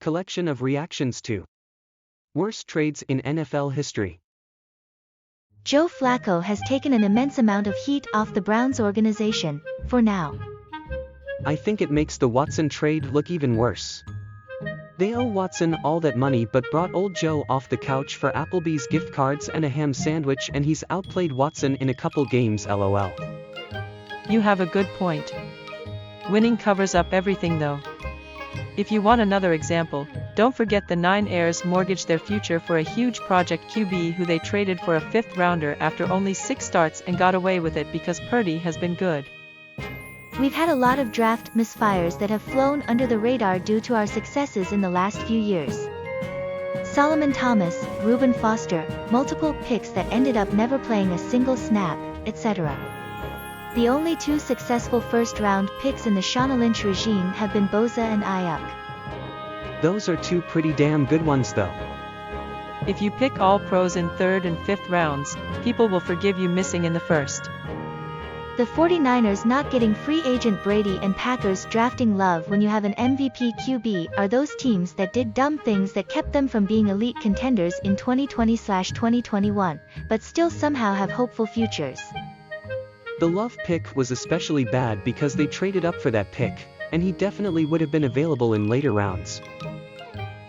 collection of reactions to worst trades in NFL history. Joe Flacco has taken an immense amount of heat off the Browns organization, for now. I think it makes the Watson trade look even worse. They owe Watson all that money but brought old Joe off the couch for Applebee's gift cards and a ham sandwich, and he's outplayed Watson in a couple games, lol. You have a good point. Winning covers up everything though. If you want another example, don't forget the 9 heirs mortgaged their future for a huge project QB who they traded for a 5th rounder after only 6 starts and got away with it because Purdy has been good. We've had a lot of draft misfires that have flown under the radar due to our successes in the last few years. Solomon Thomas, Reuben Foster, multiple picks that ended up never playing a single snap, etc. The only 2 successful first-round picks in the Shauna Lynch regime have been Bosa and Ayuk. Those are 2 pretty damn good ones though. If you pick all pros in 3rd and 5th rounds, people will forgive you missing in the 1st. The 49ers not getting free agent Brady and Packers drafting Love when you have an MVP QB are those teams that did dumb things that kept them from being elite contenders in 2020/2021, but still somehow have hopeful futures. The Love pick was especially bad because they traded up for that pick, and he definitely would have been available in later rounds.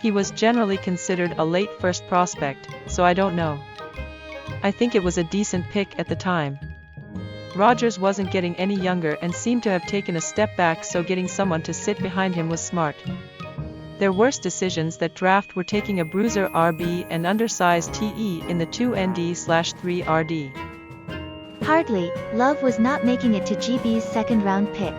He was generally considered a late first prospect, so I don't know. I think it was a decent pick at the time. Rodgers wasn't getting any younger and seemed to have taken a step back, so getting someone to sit behind him was smart. Their worst decisions that draft were taking a bruiser RB and undersized TE in the 2ND/3 RD. Hardly, Love was not making it to GB's 2nd round pick.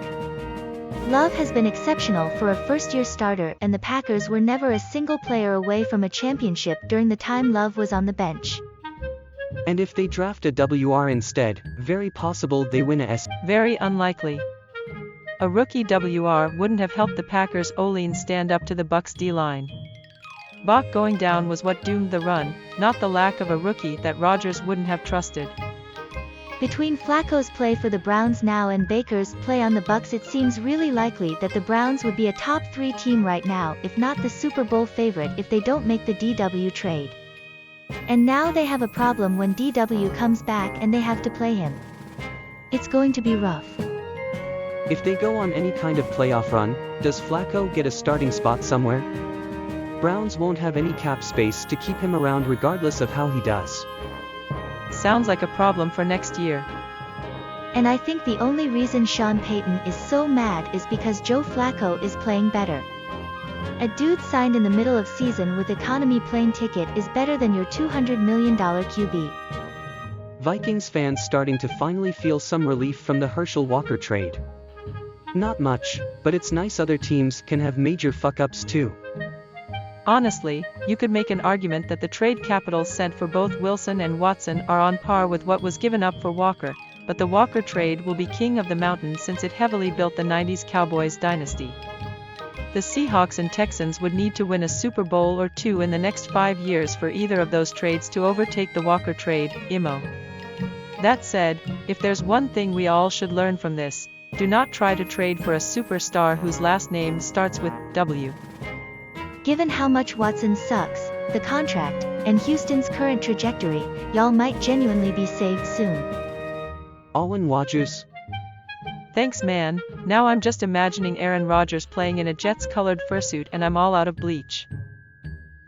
Love has been exceptional for a first-year starter, and the Packers were never a single player away from a championship during the time Love was on the bench. And if they draft a WR instead, very possible they win a S. Very unlikely. A rookie WR wouldn't have helped the Packers' O-line stand up to the Bucs' D-line. Bach going down was what doomed the run, not the lack of a rookie that Rodgers wouldn't have trusted. Between Flacco's play for the Browns now and Baker's play on the Bucs, it seems really likely that the Browns would be a top 3 team right now, if not the Super Bowl favorite, if they don't make the DW trade. And now they have a problem when DW comes back and they have to play him. It's going to be rough. If they go on any kind of playoff run, does Flacco get a starting spot somewhere? Browns won't have any cap space to keep him around regardless of how he does. Sounds like a problem for next year. And I think the only reason Sean Payton is so mad is because Joe Flacco is playing better. A dude signed in the middle of season with economy plane ticket is better than your $200 million QB. Vikings fans starting to finally feel some relief from the Herschel Walker trade. Not much, but it's nice other teams can have major fuck-ups too. Honestly, you could make an argument that the trade capital sent for both Wilson and Watson are on par with what was given up for Walker, but the Walker trade will be king of the mountain since it heavily built the 90s Cowboys dynasty. The Seahawks and Texans would need to win a Super Bowl or 2 in the next 5 years for either of those trades to overtake the Walker trade, IMO. That said, if there's one thing we all should learn from this, do not try to trade for a superstar whose last name starts with W. Given how much Watson sucks, the contract, and Houston's current trajectory, y'all might genuinely be saved soon. Alwyn Rodgers. Thanks man, now I'm just imagining Aaron Rodgers playing in a Jets-colored fursuit and I'm all out of bleach.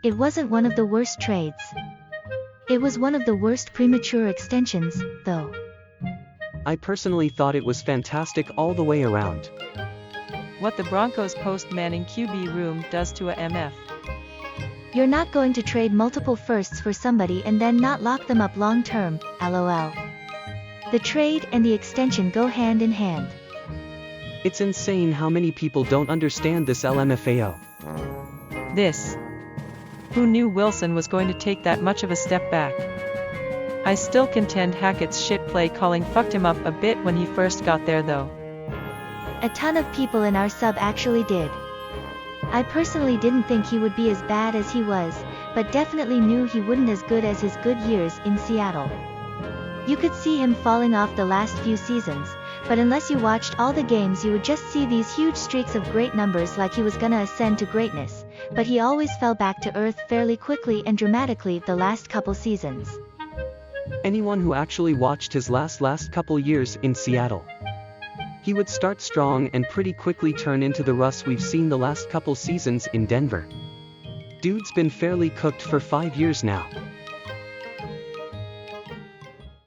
It wasn't one of the worst trades. It was one of the worst premature extensions, though. I personally thought it was fantastic all the way around. What the Broncos post-Manning QB room does to a MF. You're not going to trade multiple firsts for somebody and then not lock them up long-term, lol. The trade and the extension go hand in hand. It's insane how many people don't understand this LMFAO. This. Who knew Wilson was going to take that much of a step back? I still contend Hackett's shit play calling fucked him up a bit when he first got there though. A ton of people in our sub actually did. I personally didn't think he would be as bad as he was, but definitely knew he wouldn't as good as his good years in Seattle. You could see him falling off the last few seasons, but unless you watched all the games you would just see these huge streaks of great numbers like he was gonna ascend to greatness, but he always fell back to earth fairly quickly and dramatically the last couple seasons. Anyone who actually watched his last couple years in Seattle. He would start strong and pretty quickly turn into the Russ we've seen the last couple seasons in Denver. Dude's been fairly cooked for 5 years now.